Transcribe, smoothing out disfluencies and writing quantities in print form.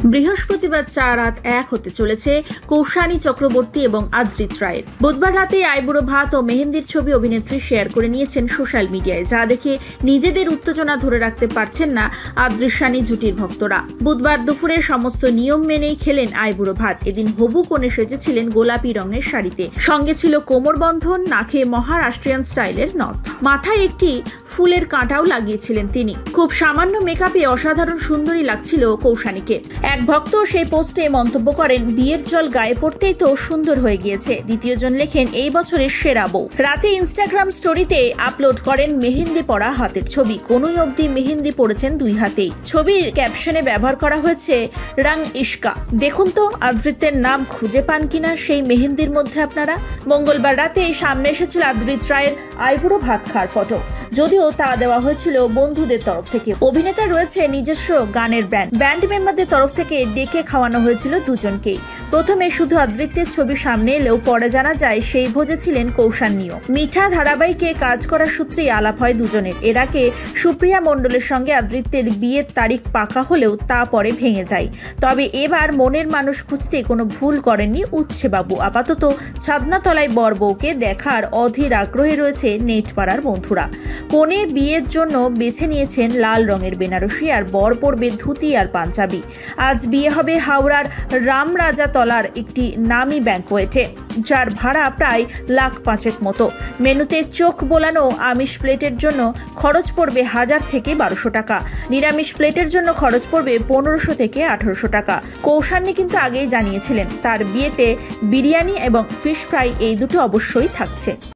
বৃহস্পতিবার 4-1 হতে চলেছে কৌশানী চক্রবর্তী এবং আদ্রিত রায়ের। বুধবার রাতে আইবুড়ো ভাত ও মেহেন্দির ছবি অভিনেত্রী শেয়ার করে নিয়েছেন সোশ্যাল মিডিয়ায়, যা দেখে নিজেদের উত্তেজনা ধরে রাখতে পারছেন না আদৃশানী জুটির ভক্তরা। বুধবার দুপুরে সমস্ত নিয়ম মেনেই খেলেন আইবুড়ো ভাত। এদিন হবু কোণে সেজেছিলেন গোলাপি রঙের শাড়িতে, সঙ্গে ছিল কোমরবন্ধন, নাকে মহারাষ্ট্রিয়ান স্টাইলের নথ, মাথায় একটি ফুলের কাঁটাও লাগিয়েছিলেন তিনি। খুব সামান্য মেকআপে অসাধারণ সুন্দরী লাগছিল কৌশানীকে। এক ভক্ত সেই পোস্টে মন্তব্য করেন, বিয়ের জল গায়ে পড়তেই তো সুন্দর হয়ে গিয়েছে। দ্বিতীয়জন লেখেন, এই বছরের সেরা বউ। রাতে ইনস্টাগ্রাম স্টোরিতে আপলোড করেন মেহেন্দি পরা হাতের ছবি। কোনই অবধি মেহেন্দি পড়েছেন দুই হাতেই। ছবির ক্যাপশনে ব্যবহার করা হয়েছে রং ইশকা। দেখুন তো আদ্রিতের নাম খুঁজে পান কিনা সেই মেহেন্দির মধ্যে আপনারা। মঙ্গলবার রাতে সামনে এসেছিল আদ্রিত রায়ের আইবুড়ো ভাত খাওয়ার ফটো, যদিও তা দেওয়া হয়েছিল বন্ধুদের তরফ থেকে। অভিনেতা রয়েছে নিজস্ব গানের ব্যান্ড মেম্বারদের তরফ থেকে ডেকে খাওয়ানো হয়েছিল দুজনকেই। প্রথমে শুধু আদ্রিতের ছবি সামনে এলেও পরে জানা যায় সেই ভোজে ছিলেন কৌশানীও। মিঠা ধারাবাহিকে কাজ করার সূত্রেই আলাপ হয় দুজনের। এর আগে সুপ্রিয়া মণ্ডলের সঙ্গে আদ্রিতের বিয়ের তারিখ পাকা হলেও তা পরে ভেঙে যায়। তবে এবার মনের মানুষ খুঁজতে কোনো ভুল করেননি উচ্ছেবাবু। আপাতত ছাদনাতলায় বর বউকে দেখার অধীর আগ্রহে রয়েছে নেটপাড়ার বন্ধুরা। কনে বিয়ের জন্য বেছে নিয়েছেন লাল রঙের বেনারসি, আর বর পরবে ধুতি আর পাঞ্জাবি। আজ বিয়ে হবে হাওড়ার রামরাজা তলার একটি নামি ব্যাংকোয়েটে, যার ভাড়া প্রায় $1,05,000 মতো। মেনুতে চোখ বোলানো আমিষ প্লেটের জন্য খরচ পড়বে 1000 থেকে 1200 টাকা। নিরামিষ প্লেটের জন্য খরচ পড়বে 1500 থেকে 1800 টাকা। কৌশানী কিন্তু আগেই জানিয়েছিলেন তার বিয়েতে বিরিয়ানি এবং ফিশ ফ্রাই এই দুটো অবশ্যই থাকছে।